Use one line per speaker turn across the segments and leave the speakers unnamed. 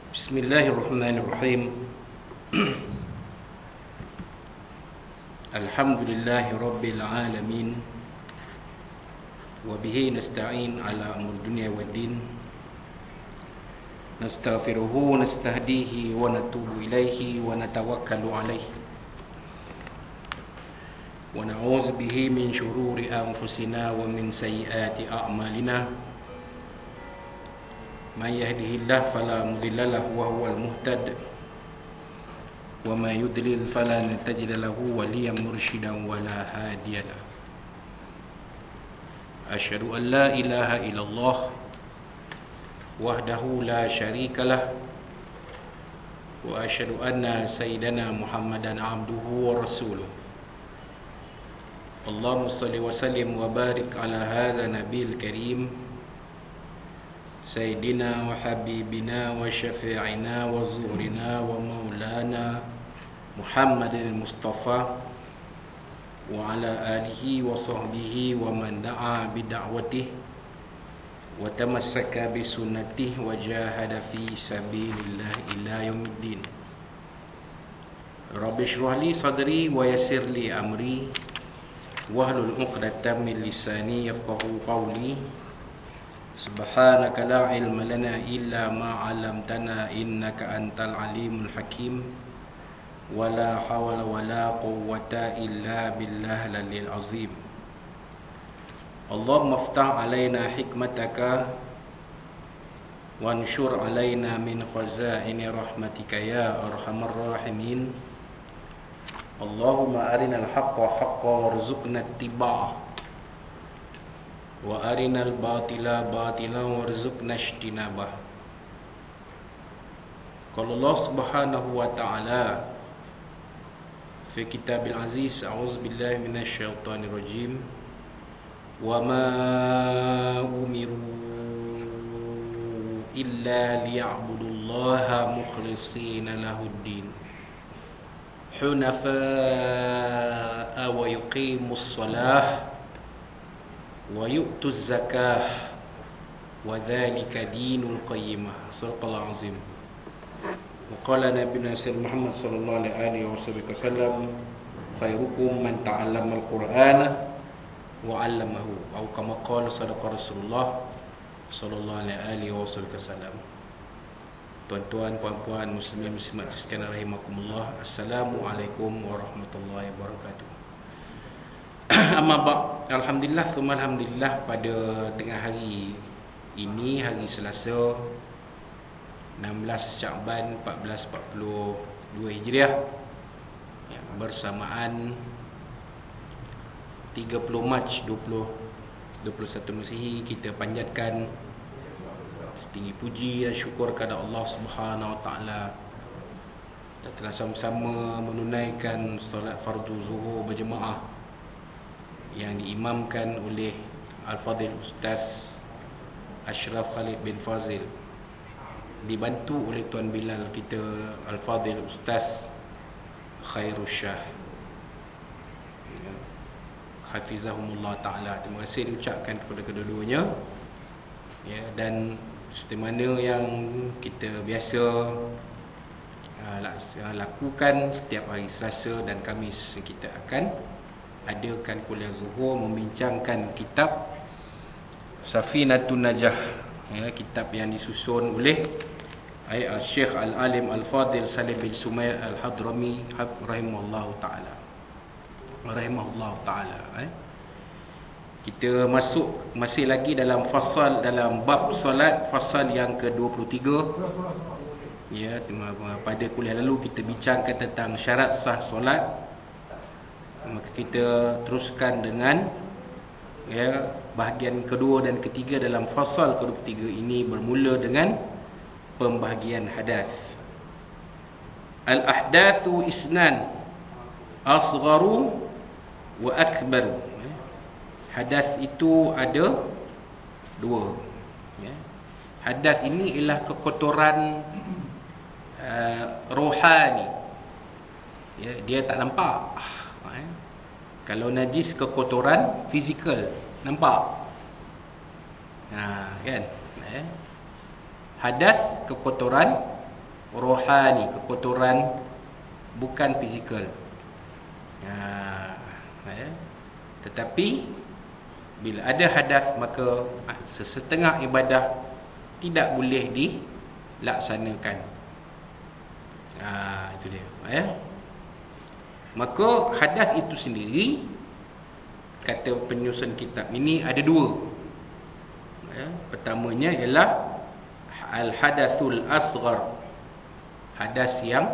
Bismillahirrahmanirrahim. Alhamdulillahi rabbil alamin. Wa bihi nasta'in ala umur dunya waddin. Nastaghfiruhu wa nastahdihi wa natubu ilaihi wa natawakkalu alaihi. Wa na'udzu bihi min syururi anfusina wa min sayyiati a'malina. Man yahdihillahu fala mudilla lahu wa huwal muhtad. Wa may yudlil falan tajid lahu waliyan mursyidan wa la hadiya lahu. Asyhadu an la ilaha illallah wahdahu la syarika lah. Wa asyhadu anna sayyidana Muhammadan abduhu wa rasuluh. Allahumma salli wa sallim wa barik ala hadha nabiyil karim Sayyidina wa habibina wa syafi'ina wa zuhrina wa maulana Muhammadin Mustafa wa ala alihi wa sahbihi wa man da'a bida'watih wa tamassaka bi sunnatih wa jahada fi sabilillah ila yaumiddin. Rabbi shrah li sadri wa yassir li amri wahlul 'uqdatam min lisani yafqahu qawli. Subhanaka la ilma lana illa ma 'allamtana innaka antal alimul hakim. Wala hawla wala quwwata illa billahil aliyil azim. Allahumma iftah 'alaina hikmataka wanshur 'alaina min khazaini rahmatika ya arhamar rahimin. Allahumma arinal haqqa haqqan warzuqna ittiba'ah wa arinal batila batilan warzuqna ijtinabah. Qala Allah Subhanahu wa ta'ala fi kitabil aziz, a'udzu billahi minasy syaithanir rajim. Wa ma umiru illa liya'budullaha mukhlishina lahuddin hunafa'a wa yuqimus shalah wa yu'tuz zakah wa dhalika dinul qayyimah. Shadaqallahu azim. Wa qala nabiyuna Muhammad sallallahu alaihi wasallam, khairukum man ta'allama al-Qur'ana wa 'allamahu, atau kama qala sadaqa Rasulullah sallallahu alaihi wasallam. Tuan-tuan, puan-puan, muslimin muslimat sekalian rahimakumullah, assalamualaikum warahmatullahi wabarakatuh. Amma ba'd, alhamdulillah, alhamdulillah, pada tengah hari ini, hari Selasa 16 Sya'ban 1442 Hijriah, ya, bersamaan 30 Mac 2021 Masihi, kita panjatkan setinggi puji dan syukur kepada Allah Subhanahu wa taala dan telah sama-sama menunaikan solat fardu zuhur berjemaah yang diimamkan oleh Al-Fadhil Ustaz Ashraf Khalid bin Fazil, dibantu oleh Tuan Bilal kita Al-Fadhil Ustaz Khairul Shah, hafizahumullah ta'ala. Terima kasih diucapkan kepada kedua-duanya, ya, dan seperti mana yang kita biasa lakukan setiap hari Selasa dan Khamis, kita akan adakan kuliah zuhur membincangkan kitab Safinatun Najah, ya, kitab yang disusun oleh Syekh Al-Alim Al-Fadhil Salim bin Sumail Al-Hadrami rahimahullahu ta'ala. Kita masih lagi dalam fasal, dalam bab solat, fasal yang ke-23. Ya, pada kuliah lalu kita bincangkan tentang syarat sah solat. Maka kita teruskan dengan, ya, bahagian kedua dan ketiga dalam fasal ke-23 ini, bermula dengan pembahagian hadas. Al-ahdathu isnan, asgharu wa akbaru. Hadas itu ada dua, ya. Hadas ini ialah kekotoran rohani, ya, dia tak nampak. Kalau najis, kekotoran fizikal, nampak. Kan? Hadas, kekotoran rohani, kekotoran bukan fizikal. Tetapi bila ada hadas, maka sesetengah ibadah tidak boleh dilaksanakan. Itu dia. Maka hadas itu sendiri, kata penyusun kitab ini, ada dua. Pertamanya ialah al-hadathul asghar, hadas yang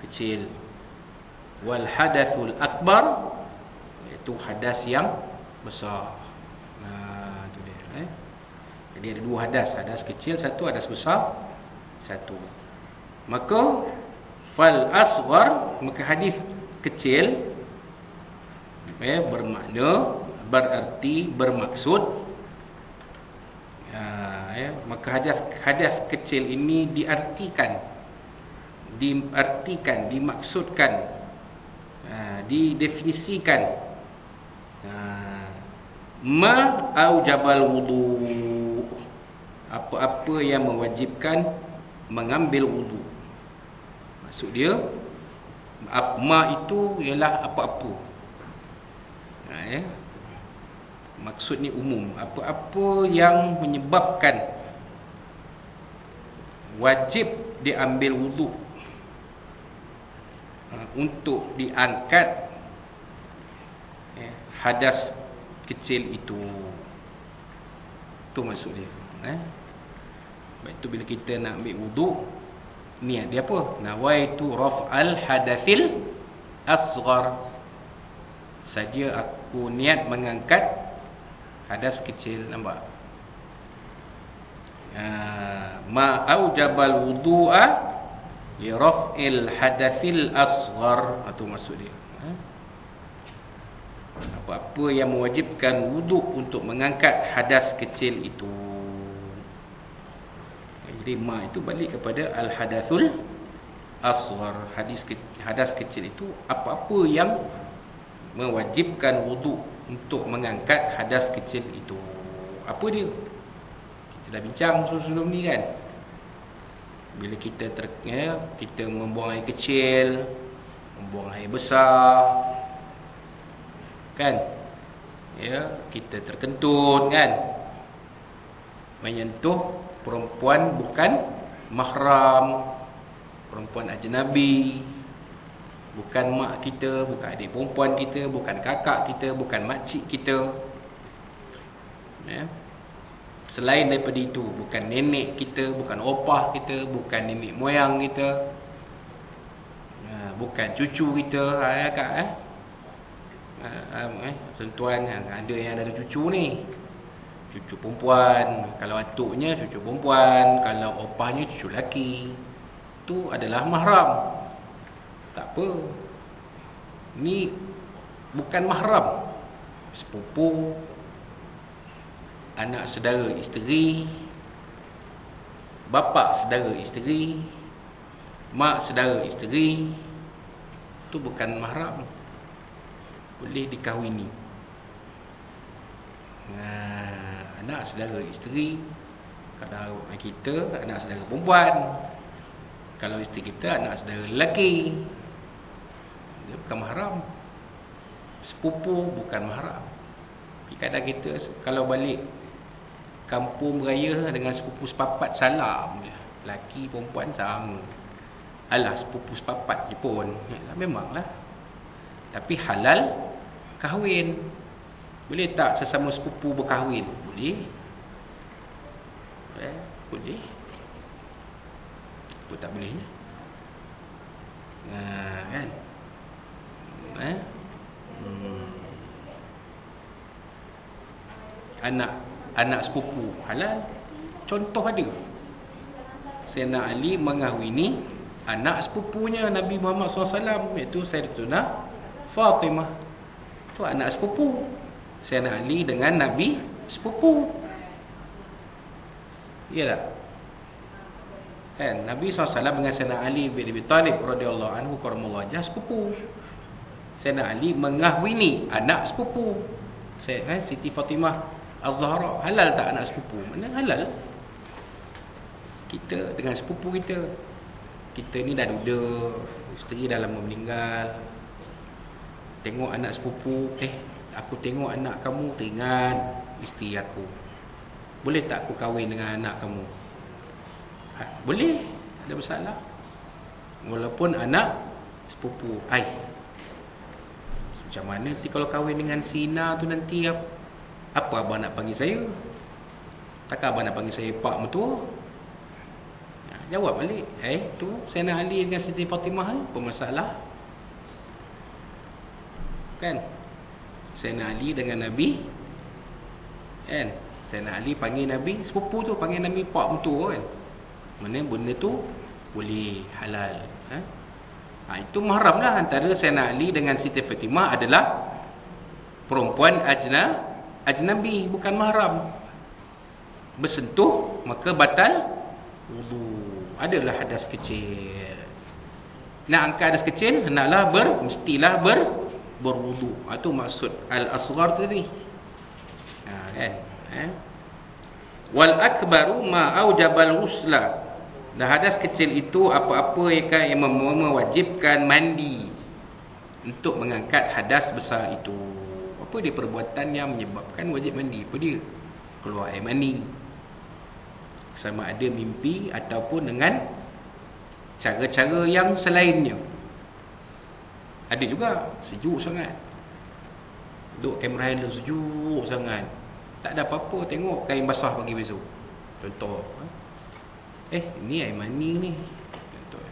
kecil. Wal hadathul akbar, iaitu hadas yang besar. Itu dia. Jadi ada dua hadas, hadas kecil satu, hadas besar satu. Maka fal asghar, maka hadis kecil berarti bermaksud, maka hadas kecil ini dimaksudkan, didefinisikan, ma aujabal wudu, apa-apa yang mewajibkan mengambil wudu. Maksud dia, ma itu ialah apa-apa. Maksud ni umum, apa-apa yang menyebabkan wajib diambil wudu untuk diangkat hadas kecil itu. Itu maksud dia. Baik, itu bila kita nak ambil wudu, niat dia apa? Nawaitu raf'al hadathil asghar. Saja aku niat mengangkat hadas kecil. Nampak? Ma aujabal wudu'a li raf'il hadathil asghar. Itu maksud dia. Apa-apa yang mewajibkan wudu untuk mengangkat hadas kecil itu. Jadi ma itu balik kepada al-hadathul asghar. Hadas kecil itu apa-apa yang mewajibkan wudu untuk mengangkat hadas kecil itu. Apa dia? Kita dah bincang sebelum ni kan. Bila kita kita membuang air kecil, membuang air besar, kan? Kita terkentut, kan? Menyentuh perempuan bukan mahram, perempuan ajnabi, bukan mak kita, bukan adik perempuan kita, bukan kakak kita, bukan makcik kita. Selain daripada itu, bukan nenek kita, bukan opah kita, bukan nenek moyang kita, bukan cucu kita. Tuan-tuan, ada yang ada cucu ni, cucu perempuan. Kalau atuknya cucu perempuan, kalau opahnya cucu lelaki, itu adalah mahram. Tak apa, ni bukan mahram. Sepupu, anak saudara isteri, bapa saudara isteri, mak saudara isteri, itu bukan mahram, boleh dikahwini. Anak saudara isteri, kalau kita anak saudara perempuan, kalau isteri kita anak saudara lelaki, dia bukan mahram. Sepupu bukan mahram. Kadang kita kalau balik kampung beraya dengan sepupu sepapat, salam je, lelaki perempuan sama. Alah, sepupu sepapat je pun, memanglah. Tapi halal kahwin. Boleh tak sesama sepupu berkahwin? Boleh. Boleh. Apa tak bolehnya? Kan? Anak sepupu halal. Contoh ada, Sayyidina Ali mengahwini anak sepupunya Nabi Muhammad SAW, iaitu Sayyidatuna Fatimah. Itu anak sepupu Sayyidina Ali dengan Nabi sepupu. Iyalah, kan? Nabi SAW dengan Sayyidina Ali bin Abi Talib radhiyallahu anhu karamallahu wajhah sepupu. Sayyidina Ali mengahwini anak sepupu Siti Fatimah Az-Zahra. Halal tak anak sepupu? Mana halal? Kita dengan sepupu kita. kita ni dah duda, isteri dah lama meninggal, tengok anak sepupu, aku tengok anak kamu teringat isteri aku, boleh tak aku kahwin dengan anak kamu? Boleh, tak ada masalah. Walaupun anak sepupu. Macam mana nanti kalau kahwin dengan Sina tu nanti apa abang nak panggil saya? Takkan abang nak panggil saya pak mertua? Jawab balik, tu Sayyidina Ali dengan Siti Fatimah apa masalah? Kan? Sayyidina Ali dengan Nabi, kan? Sayyidina Ali panggil Nabi sepupu tu, panggil Nabi pak mertua, kan? Mana benda tu boleh, halal. Itu mahram lah. Antara Sayyidina Ali dengan Siti Fatimah adalah perempuan ajnabi, bukan mahram. Bersentuh maka batal wudu. Adalah hadas kecil. Nak angkat hadas kecil, mestilah berwudu. Itu maksud al-asghar tadi. Kan? Wal akbaru ma aujabal ghusla. Dan hadas kecil itu apa-apa yang mewajibkan mandi untuk mengangkat hadas besar itu. Apa dia perbuatan yang menyebabkan wajib mandi? Apa dia? Keluar air mani, sama ada mimpi ataupun dengan cara-cara yang selainnya. Ada juga sejuk sangat, duduk kamera handle sejuk sangat, tak ada apa-apa, tengok kain basah bagi besok. Contoh, ni air mani ni. Contoh.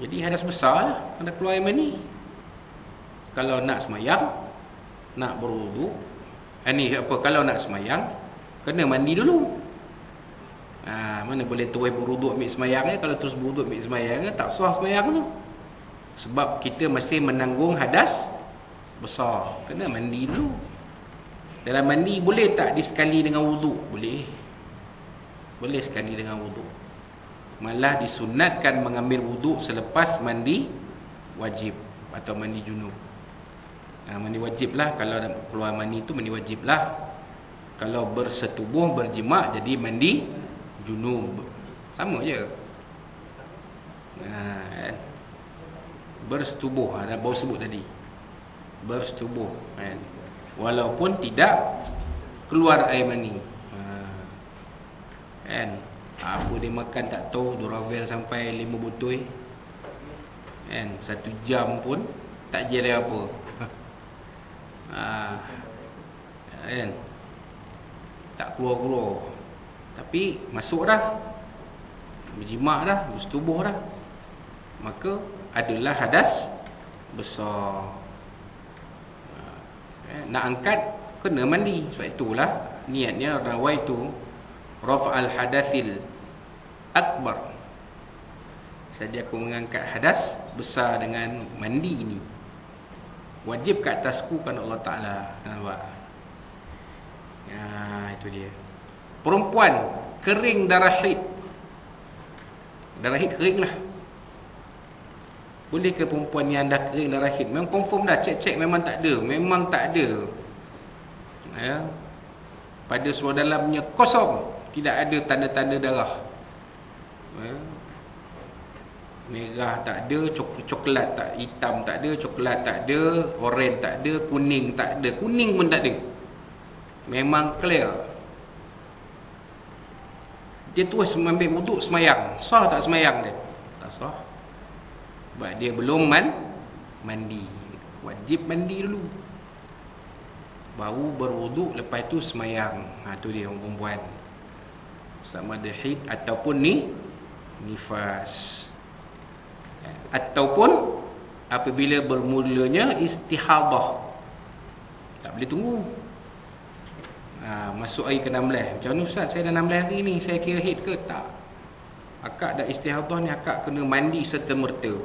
Jadi hadas besar lah, ada keluar air mani. Kalau nak semayang, nak berwuduk, kalau nak semayang, kena mandi dulu. Mana boleh terus berwuduk ambil semayang kalau terus berwuduk ambil semayang tak sah semayang tu. Sebab kita masih menanggung hadas besar, kena mandi dulu. Dalam mandi boleh tak disekali dengan wuduk? Boleh sekali dengan wuduk. Malah disunatkan mengambil wuduk selepas mandi wajib atau mandi junub. Mandi wajib lah. Kalau keluar mani tu mandi wajib lah. Kalau bersetubuh, berjima' jadi mandi junub, sama je. Bersetubuh, ada baru sebut tadi, bersetubuh, kan? Walaupun tidak keluar air mani, kan? Apa dia makan tak tahu, Duravel sampai 5 botol, kan? 1 jam pun tak jelai apa. Kan? Tak keluar-keluar, tapi masuk dah, berjimak dah, bersetubuh dah, maka adalah hadas besar. Nak angkat kena mandi. Sebab itulah niatnya rawaitu raf'al hadathil akbar, saja aku mengangkat hadas besar dengan mandi ini. Wajib ke atasku kan Allah Ta'ala. Nampak? Itu dia. Perempuan kering darah haid. Darah haid kering lah. Boleh ke perempuan yang dah kering darah haid? Memang confirm dah, cek-cek memang tak ada. Memang tak ada. Pada seluruh dalamnya kosong, tidak ada tanda-tanda darah. Merah tak ada, coklat tak, hitam tak ada, coklat tak ada, oranye tak ada, kuning tak ada. Kuning pun tak ada. Memang clear. Dia terus mengambil wuduk semayang. Sah tak semayang dia? Tak sah. Sebab dia belum mandi. Wajib mandi dulu, baru berwuduk, lepas tu semayang. Tu dia orang perempuan, sama ada haid ataupun nifas, ataupun apabila bermulanya istihadah. Tak boleh tunggu. Masuk hari ke-16. Macam mana Ustaz, saya dah 16 hari ni, saya kira haid ke? Tak. Akak dah istihadah ni, akak kena mandi serta-merta.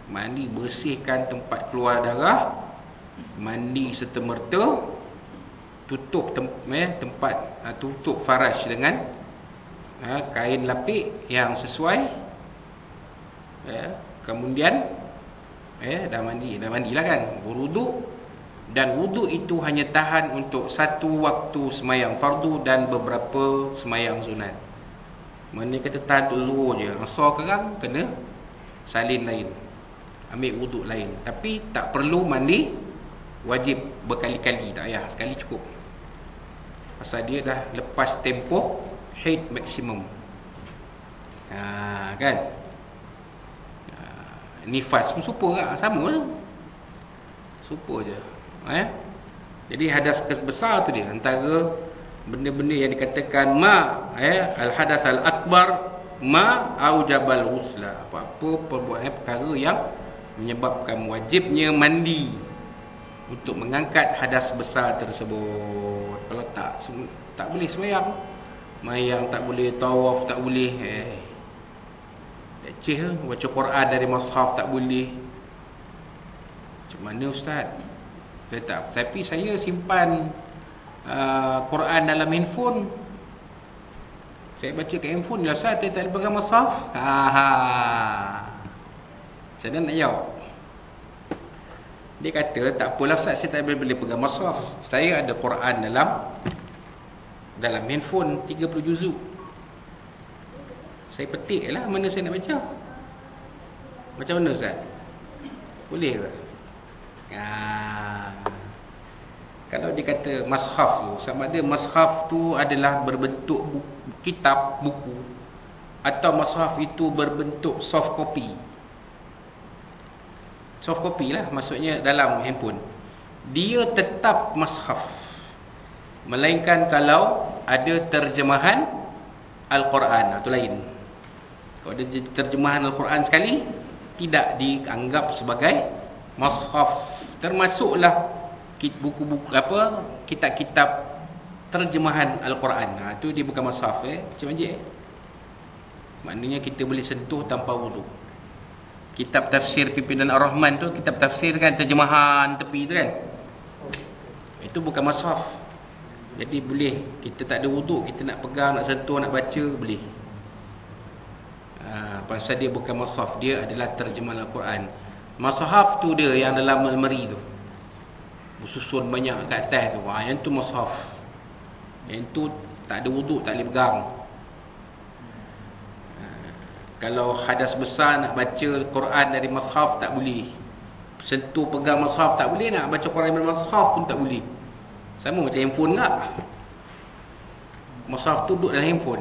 Mandi, bersihkan tempat keluar darah, mandi serta-merta, tutup tempat, tutup faraj dengan kain lapik yang sesuai. Kemudian dah mandilah kan, berwuduk. Dan wuduk itu hanya tahan untuk 1 waktu semayang fardu dan beberapa semayang sunat. Mana kata tahduk zuhur je, asar kerang kena salin lain, ambil wuduk lain. Tapi tak perlu mandi wajib berkali-kali, tak payah, sekali cukup. Pasal dia dah lepas tempoh haid maksimum. Kan? Nifas pun serupa lah, sama tu. Serupa je. Jadi hadas besar tu dia, antara benda-benda yang dikatakan al-hadath al-akbar ma aujabal ghusla, apa-apa perbuatan perkara yang menyebabkan wajibnya mandi untuk mengangkat hadas besar tersebut. Kalau tak boleh sembahyang, mayang tak boleh, tawaf tak boleh, leceh baca Quran dari mushaf tak boleh. Macam mana ustaz? Tak, tapi saya simpan Quran dalam handphone. Saya baca kat handphone lah ustaz, saya tak pegang mushaf. Macam mana nak jawab? Dia kata tak apalah ustaz, saya tak boleh pegang mushaf. Saya ada Quran dalam handphone 30 juzuk. Saya petik lah mana saya nak baca. Macam mana ustaz? Boleh ke? Kalau dia kata mushaf tu, sama ada mushaf tu adalah berbentuk kitab, buku, atau mushaf itu berbentuk soft copy. Soft copy lah, maksudnya dalam handphone, dia tetap mushaf. Melainkan kalau ada terjemahan Al-Quran, itu lain. Kalau ada terjemahan Al-Quran sekali, tidak dianggap sebagai mushaf. Termasuklah buku-buku kitab-kitab terjemahan Al-Quran. Itu dia bukan mushaf. Macam mana? Maknanya kita boleh sentuh tanpa wudu. Kitab tafsir Pimpinan Ar-Rahman tu, kitab tafsir kan, terjemahan tepi tu kan, itu bukan mushaf. Jadi boleh, kita tak ada wudu, kita nak pegang, nak sentuh, nak baca, boleh. Pasal dia bukan mushaf, dia adalah terjemahan Al-Quran. Mushaf tu dia yang dalam almari tu, susun banyak kat atas tu, yang tu mushaf. Yang tu tak ada wuduk, tak boleh pegang. Kalau hadas besar nak baca Quran dari mushaf tak boleh. Sentuh pegang mushaf tak boleh, nak baca Quran dari mushaf pun tak boleh. Sama macam handphone lah. Mushaf tu duduk dalam handphone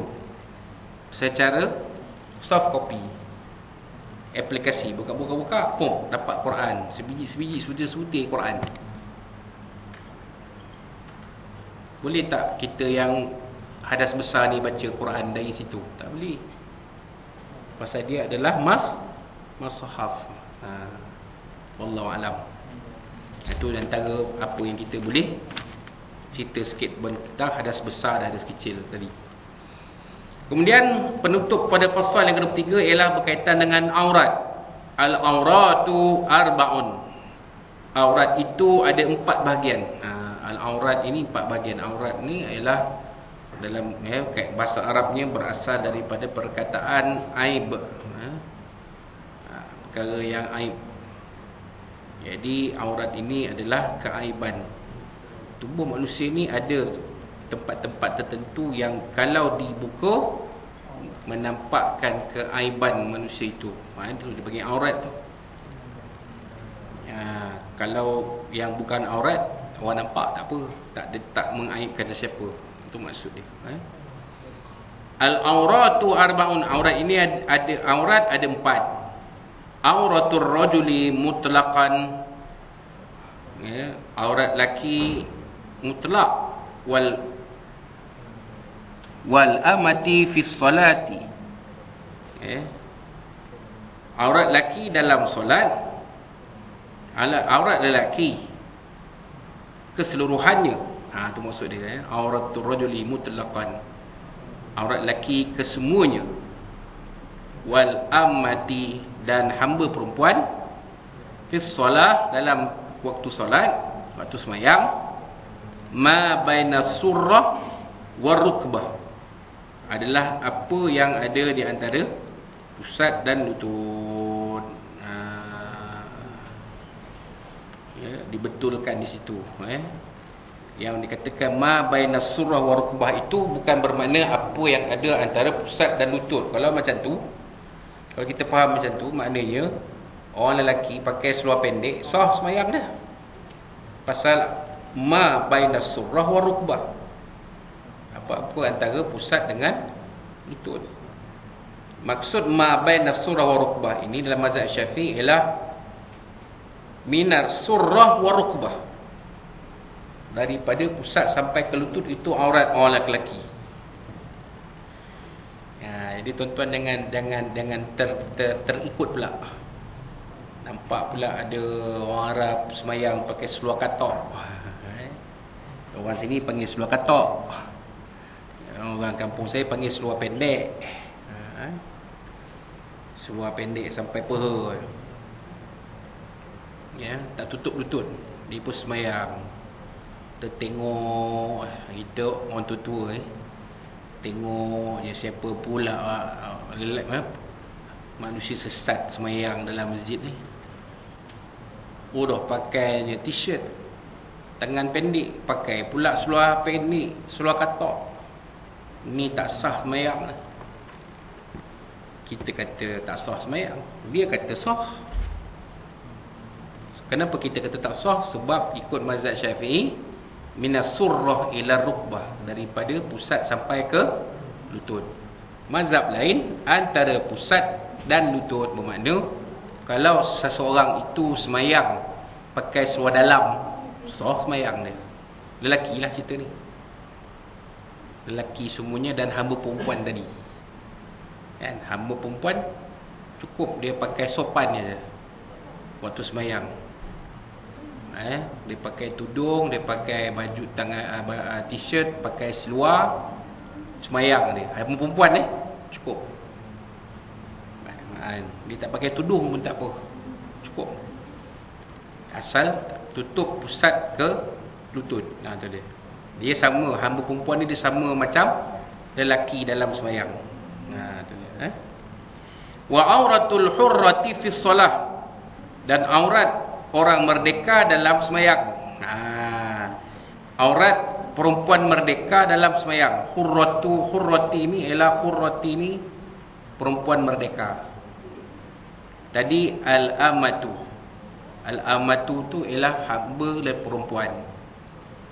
secara soft copy. Aplikasi buka, pum, dapat Quran sebiji-sebiji, sebutir-sebutir Quran. Boleh tak kita yang hadas besar ni baca Quran dari situ? Tak boleh. Pasal dia adalah mushaf. Wallahu alam. Itu antara apa yang kita boleh cerita sikit tentang hadas besar dan hadas kecil tadi. Kemudian penutup pada pasal yang ke-3 ialah berkaitan dengan aurat. Al-auratu arba'un. Aurat itu ada 4 bahagian. Al-aurat ini 4 bahagian. Aurat ni ialah dalam bahasa Arabnya berasal daripada perkataan aib, perkara yang aib. Jadi aurat ini adalah keaiban. Tubuh manusia ni ada tempat-tempat tertentu yang kalau dibuka menampakkan keaiban manusia itu. Itu dia panggil aurat tu. Kalau yang bukan aurat, orang nampak tak apa, tak mengaibkan sesiapa. Itu maksud dia. Al-auratu arba'un. Aurat ini ada 4. Auratul rajuli mutlaqan, aurat laki mutlak, wal amati fi salati. Aurat laki dalam solat, aurat lelaki keseluruhannya. Itu maksud dia. Auratul rajuli mutlaqan, aurat laki kesemuanya. Wal amati, dan hamba perempuan, fi solah, dalam waktu solat, waktu sembahyang, ma baina surrah war rukbah, adalah apa yang ada di antara pusat dan lutut. Dibetulkan di situ. Yang dikatakan ma bainas surah wa rukbah itu bukan bermakna apa yang ada antara pusat dan lutut. Kalau macam tu, kalau kita faham macam tu, maknanya orang lelaki pakai seluar pendek sah semayang dah. Pasal ma bainas surah wa rukbah, apa-apa antara pusat dengan lutut. Maksud ma bainas surah wa rukbah ini dalam mazhab Syafi'i ialah minar surah wa rukbah, daripada pusat sampai ke lutut itu aurat orang lelaki. Jadi tuan-tuan jangan terikut pula. Nampak pula ada orang Arab semayang pakai seluar katok. Orang sini panggil seluar katok, orang kampung saya panggil seluar pendek. Seluar pendek sampai peha, ya, tak tutup lutut. Dia pun semayang. Kita tengok kita orang tua-tua tengok dia siapa pula manusia sesat semayang dalam masjid ni. Dah pakainya t-shirt tangan pendek, pakai pula seluar pendek, seluar katok. Ni tak sah semayang. Kita kata tak sah semayang, dia kata sah. Kenapa kita kata tak sah? Sebab ikut mazhab Syafi'i minas surrah ila rukbah, daripada pusat sampai ke lutut. Mazhab lain antara pusat dan lutut, bermakna kalau seseorang itu semayang pakai seluar dalam, sah semayang dia. Lelaki lah cerita ni, lelaki semuanya dan hamba perempuan tadi kan. Hamba perempuan cukup dia pakai sopan je waktu semayang. Dia pakai tudung, dia pakai baju tangan, t-shirt, pakai seluar, semayang dia. Hamba perempuan cukup. Dia tak pakai tudung pun tak apa, cukup. Asal tutup pusat ke lutut. Tu dia. Dia sama, hamba perempuan ni dia sama macam lelaki dalam semayang. Tu dia. Wa auratul hurrati fi shalah, dan aurat orang merdeka dalam semayang. Aurat perempuan merdeka dalam semayang. Hurrati ini ialah hurrati ini perempuan merdeka. Tadi al-amatu. Al-amatu tu ialah hamba dan perempuan.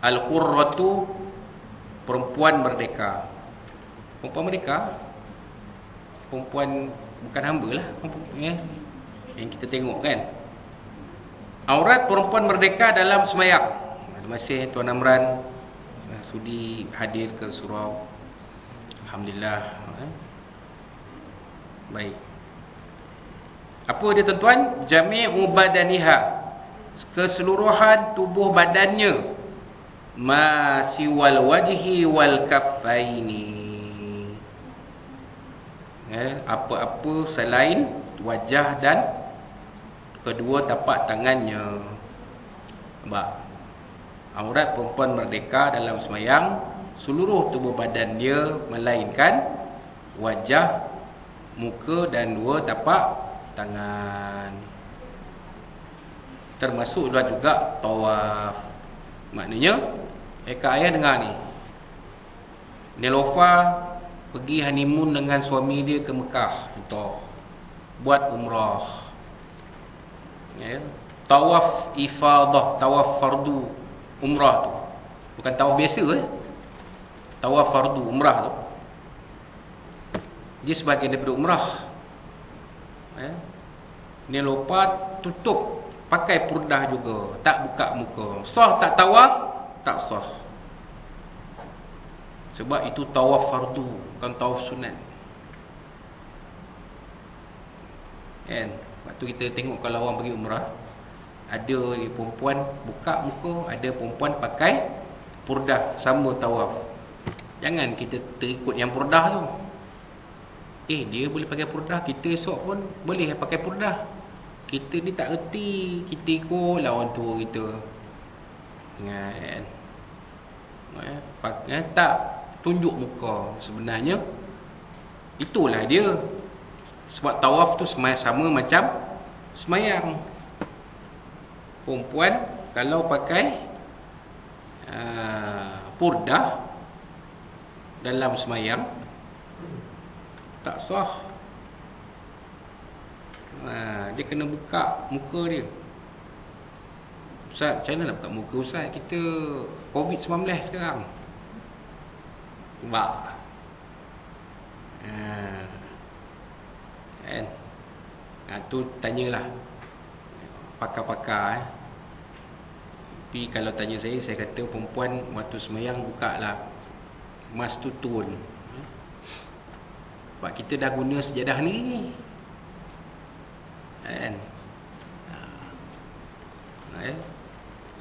Al-hurratu perempuan merdeka. Perempuan merdeka, perempuan bukan hamba lah, yang kita tengok kan. Aurat perempuan merdeka dalam semayang. Terima kasih Tuan Amran sudi hadir ke surau. Alhamdulillah. Baik. Apa dia tuan-tuan? Jami'u badaniha, keseluruhan tubuh badannya. Ma siwal wajhi wal kaffaini, apa-apa selain wajah dan kedua tapak tangannya. Nampak? Aurat perempuan merdeka dalam semayang seluruh tubuh badan dia, melainkan wajah, muka dan dua tapak tangan. Termasuk juga tawaf. Maknanya Eka ayah dengar ni, Nelofa pergi honeymoon dengan suami dia ke Mekah, contoh, buat umrah. Tawaf ifadah, tawaf fardu umrah tu, bukan tawaf biasa tawaf fardu umrah tu, dia sebahagian daripada umrah. Dia lupa tutup, pakai purdah juga, tak buka muka. Sah tak tawaf? Tak sah. Sebab itu tawaf fardu, bukan tawaf sunat. Kan? Waktu kita tengok kalau orang pergi umrah, ada perempuan buka muka, ada perempuan pakai purdah, sama tawaf. Jangan kita terikut yang purdah tu. Dia boleh pakai purdah, kita esok pun boleh pakai purdah. Kita ni tak reti, kita ikutlah orang tua kita. Tak tunjuk muka. Sebenarnya itulah dia. Sebab tawaf tu sama macam semayang. Perempuan kalau pakai purdah dalam semayang tak sah. Dia kena buka muka dia. Ustaz, macam mana nak buka muka Ustaz? Kita COVID-19 sekarang. Nampak? Kan? Tu tanyalah pakar-pakar. Tapi kalau tanya saya kata perempuan waktu semayang buka lah, mask tu turun. Sebab kita dah guna sejadah ni kan.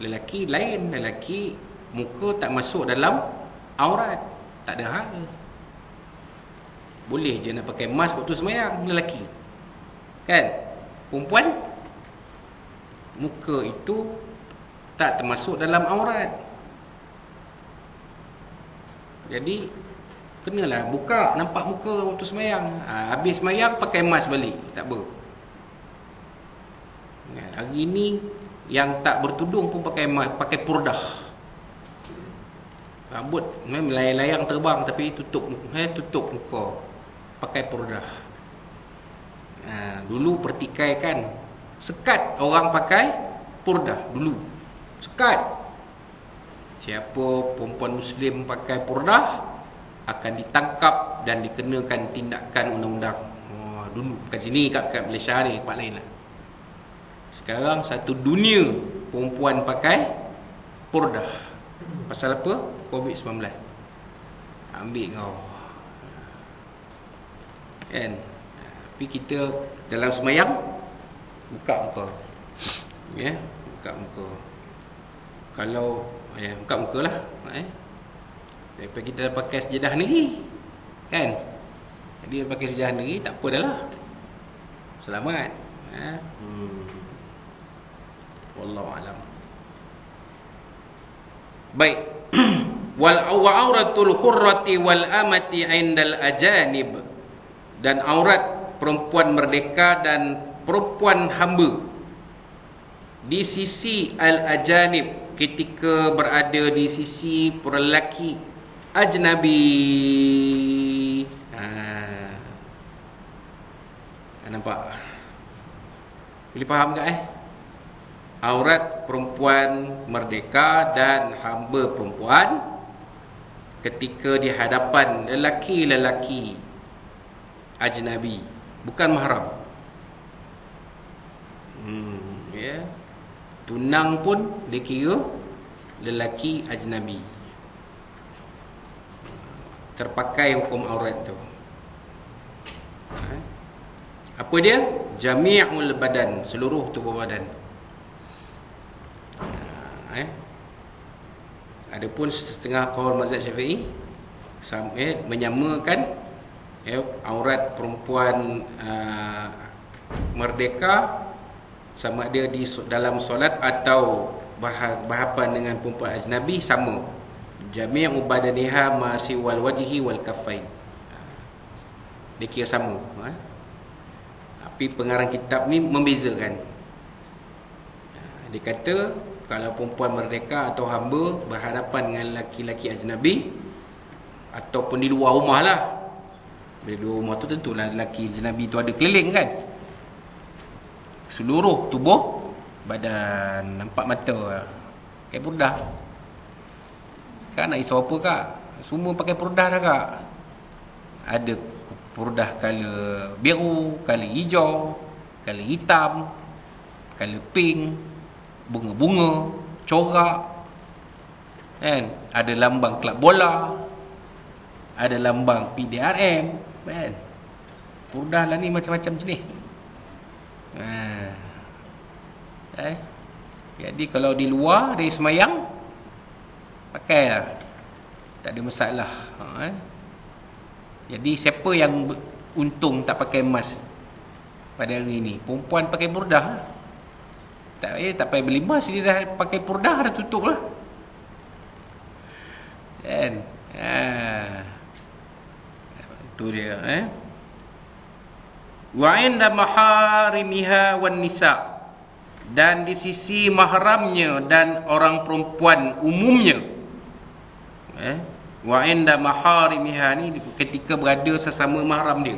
Lelaki lain, lelaki muka tak masuk dalam aurat, tak ada hal. Boleh je nak pakai mask waktu semayang lelaki kan. Perempuan muka itu tak termasuk dalam aurat, jadi kenalah buka nampak muka waktu semayang. Habis semayang pakai mask balik, tak apa. Hari ni yang tak bertudung pun pakai purdah. Rambut melayang-layang terbang tapi tutup muka, pakai purdah. Dulu pertikaikan, sekat orang pakai purdah dulu. Sekat. Siapa perempuan Muslim pakai purdah akan ditangkap dan dikenakan tindakan undang-undang. Dulu kat sini, kat Malaysia ni, tempat lain lah. Sekarang satu dunia perempuan pakai purdah. Pasal apa? COVID-19. Ambil kau kan. Tapi kita dalam semayang buka muka, ya, buka muka. Kalau buka muka lah, daripada kita pakai sejadah negeri kan. Dia pakai sejadah negeri tak apa dah lah, selamat. Wallahu alam. Baik. Wal auratul hurrati wal amati indal ajanib, dan aurat perempuan merdeka dan perempuan hamba di sisi al-ajanib, ketika berada di sisi lelaki ajnabi. Nampak? Boleh faham tak Aurat perempuan merdeka dan hamba perempuan ketika di hadapan lelaki-lelaki ajnabi, bukan mahram. Ya. Tunang pun dia kira lelaki ajnabi, terpakai hukum aurat tu. Apa dia? Jami'ul badan, seluruh tubuh badan. Adapun setengah qaul mazhab Syafi'i menyamakan aurat perempuan merdeka sama ada di dalam solat atau berhadapan dengan perempuan ajnabi sama. Jami'u badaniha ma siwal wajhi wal kaffain. Dia kira sama. Tapi pengarang kitab ni membezakan. Dia kata kalau perempuan merdeka atau hamba berhadapan dengan lelaki-lelaki ajnabi ataupun di luar rumah lah. Di luar rumah tu tentulah lelaki ajnabi tu ada keliling kan. Seluruh tubuh badan, nampak mata, pakai purdah. Kan nak risau apa kak? Semua pakai purdah dah kak. Ada purdah color biru, color hijau, color hitam, color pink, bunga-bunga, corak kan. Ada lambang kelab bola, ada lambang PDRM kan. Purdah lah ni macam-macam jenis. Jadi kalau di luar dari semayang pakailah, tak ada masalah. Jadi siapa yang untung tak pakai mask pada hari ni? Perempuan pakai purdah. Tak payah beli mask, dia dah pakai purdah, dah tutup lah kan. Itu dia wa inda maharimiha wan nisa, dan di sisi mahramnya dan orang perempuan umumnya. Wa inda maharimiha ni ketika berada sesama mahram dia,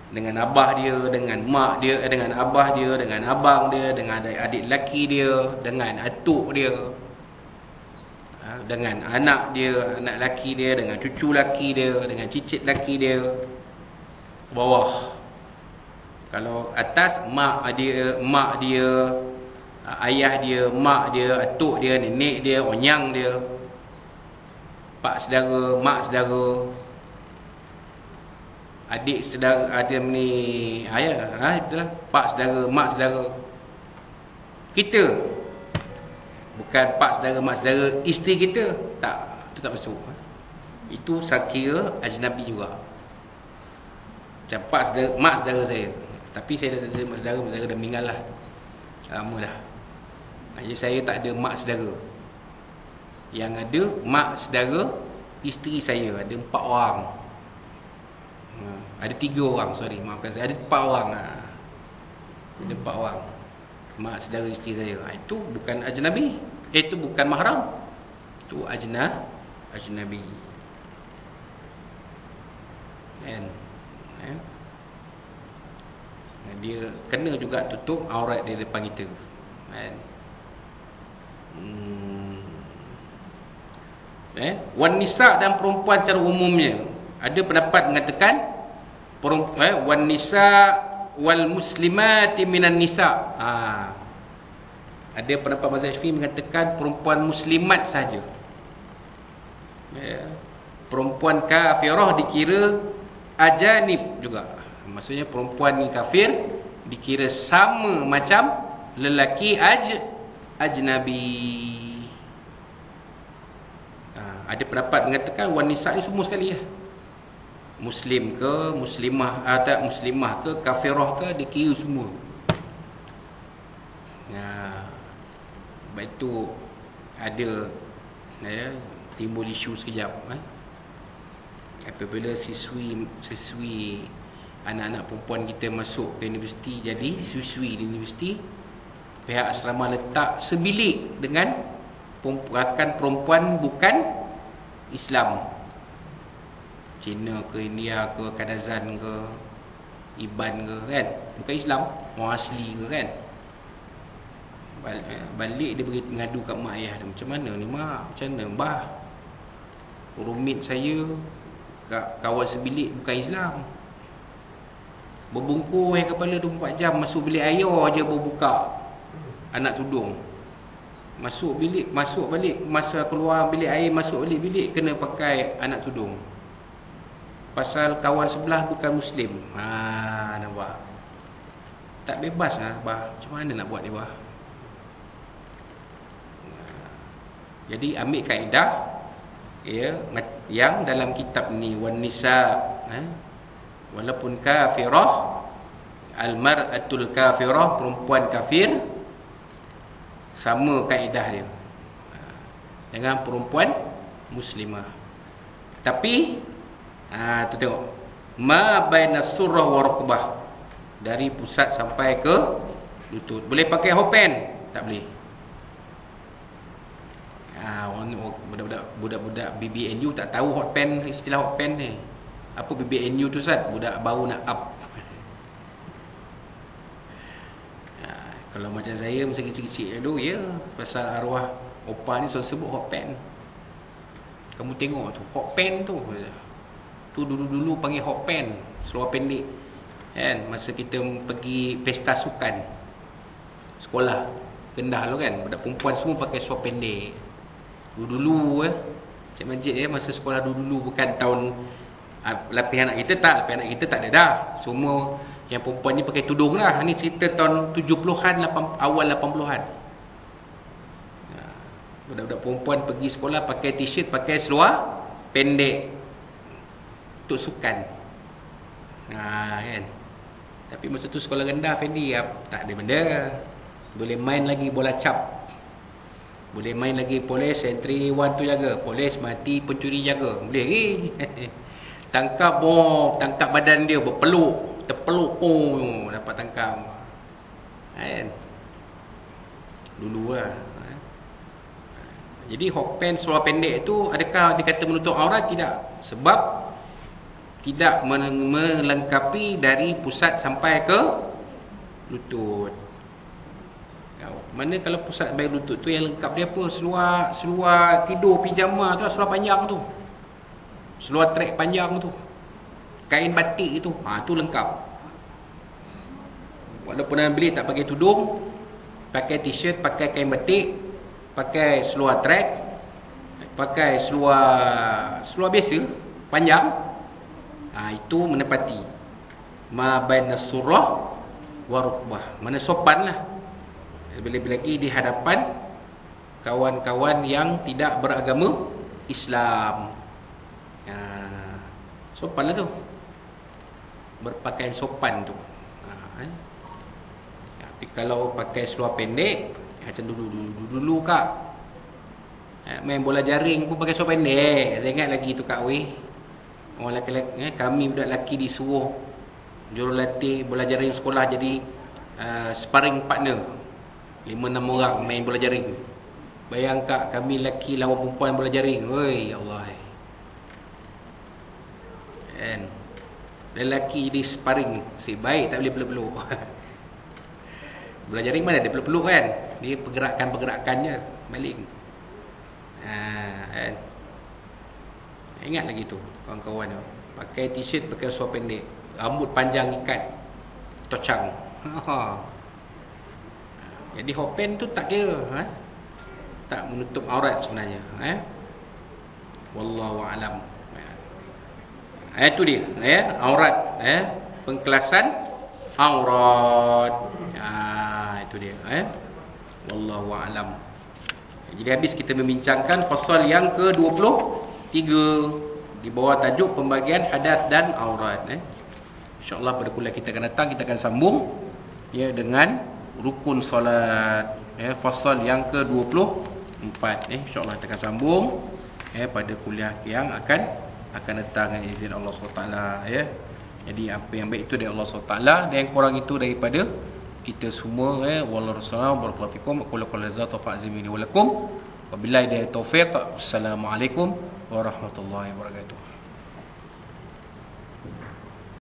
dengan abah dia, dengan mak dia, dengan abah dia, dengan abang dia, dengan adik lelaki dia, dengan atuk dia, dengan anak dia, anak lelaki dia, dengan cucu lelaki dia, dengan cicit lelaki dia. Ke bawah, kalau atas mak dia, ayah dia, mak dia, atuk dia, nenek dia, onyang dia, pak saudara, mak saudara, adik saudara, ada ni ayah, itulah pak saudara, mak saudara. Kita bukan pak saudara, mak saudara, isteri kita tak, itu tak masuk. Itu saya kira ajnabi juga. Macam pak saudara, mak saudara saya, tapi saya dah ada mak saudara dah meninggal lah, lama dah. Jadi saya tak ada mak saudara. Yang ada mak saudara isteri saya, ada 4 orang. Ada 3 orang, sorry, maafkan saya, ada 4 orang. Ada 4 orang mak saudara isteri saya. Itu bukan ajnabi, itu bukan mahram, itu ajnabi. Kan? Dia kena juga tutup aurat di depan kita. Kan? Wan nisa dan perempuan secara umumnya. Ada pendapat mengatakan wan nisa wal muslimati minan nisa. Ada pendapat mazhab Syafi'i mengatakan perempuan muslimat saja. Perempuan kafirah dikira ajanib juga. Maksudnya perempuan ni kafir dikira sama macam lelaki ajnabi. Ada pendapat mengatakan wanita ni semua sekali ya. Muslim ke, muslimah atau muslimah ke, kafirah ke, dikira semua. Baik tu ada timbul isu sekejap. Apabila siswi anak-anak perempuan kita masuk ke universiti, jadi siswi di universiti, pihak asrama letak sebilik dengan rakan perempuan bukan Islam, Cina ke, India ke, Kadazan ke, Iban ke, kan, bukan Islam, orang asli ke, kan. Balik dia beri mengadu kat mak ayah dia, macam mana ni mak, macam mana bah, roommate saya kawan sebilik bukan Islam, berbungkus kepala 24 jam, masuk bilik air je berbuka anak tudung, masuk bilik, masuk balik, masa keluar bilik air, masuk balik bilik kena pakai anak tudung, pasal kawan sebelah bukan Muslim. Nampak tak bebas lah bah, macam mana nak buat ni bah. Jadi ambil kaedah yang dalam kitab ni, wan nisa, walaupun kafirah, al-mar'atul kafirah, perempuan kafir, sama kaedah dia dengan perempuan muslimah. Tapi tu tengok, ma baina surrah wa rukbah, dari pusat sampai ke lutut. Boleh pakai hopen? Tak boleh. Budak-budak BBNU tak tahu hotpen, istilah hotpen ni. Apa BBNU tu Ustaz? Budak baru nak up. Kalau macam saya masa kecil-kecil dulu, ya, pasal arwah opa ni selalu sebut hotpen. Kamu tengok tu, hotpen tu dulu-dulu panggil hotpen, seluar pendek, kan, masa kita pergi pesta sukan sekolah rendah tu kan, budak perempuan semua pakai seluar pendek. Dulu Cik Majid masa sekolah dulu, bukan tahun lapihan anak kita tak ada dah. Semua yang perempuan ni pakai tudung lah. Ni cerita tahun 70-an, awal 80-an. Budak-budak perempuan pergi sekolah pakai t-shirt, pakai seluar pendek untuk sukan. Kan. Tapi masa tu sekolah rendah Fendi, tak ada benda. Boleh main lagi bola cap, boleh main lagi polis, entry 1 tu jaga, polis mati, pencuri jaga, boleh tangkap badan dia berpeluk, terpeluk, dapat tangkap, kan. dulu lah. Jadi hot pants seluar pendek itu adakah dikata menutup aurat? Tidak. Sebab tidak melengkapi dari pusat sampai ke lutut. Mana kalau pusat sampai lutut tu yang lengkap dia apa? Seluar tidur pijama tu, seluar panjang tu. Seluar trek panjang tu. Kain batik itu, tu lengkap. Walaupun anda beli tak pakai tudung, pakai t-shirt, pakai kain batik, pakai seluar trek, pakai seluar biasa panjang, itu menepati ma baina surah wa rukbah, mana sopanlah. Lebih-lebih lagi di hadapan kawan-kawan yang tidak beragama Islam. Sopanlah tu, berpakaian sopan tu. Tapi kalau pakai seluar pendek macam dulu kak, main bola jaring pun pakai seluar pendek. Saya ingat lagi tu kak weh, orang lelaki, kami budak lelaki disuruh jurulatih bola jaring sekolah jadi sparring partner 5-6 orang main bola jaring. Bayang kak, kami lelaki lawan perempuan bola jaring. Oi Allah, kan lelaki jadi sparring, si baik tak boleh peluk-peluk. Bola jaring mana ada peluk-peluk kan, dia pergerakan-pergerakannya maling. Kan? Ingat lagi tu kawan-kawan tu, pakai t-shirt, pakai seluar pendek, rambut panjang ikat tocang. Jadi hopen tu tak kira, tak menutup aurat sebenarnya. Wallahu a'lam. Itu dia, aurat, pengkelasan aurat. Itu dia, wallahu a'lam. Jadi habis kita membincangkan pasal yang ke-23 di bawah tajuk pembagian hadas dan aurat. InsyaAllah pada kuliah kita akan datang, kita akan sambung dengan rukun solat, fasal yang ke-24. InsyaAllah kita akan sambung pada kuliah yang akan datang dengan izin Allah SWT. Jadi apa yang baik itu dari Allah SWT, dan yang kurang itu daripada kita semua. Wallahu a'lam barakallahu fikum. Aqulu qawli hadza wa fa'zimini wa lakum. Wabillahi taufiq. Assalamualaikum warahmatullahi wabarakatuh.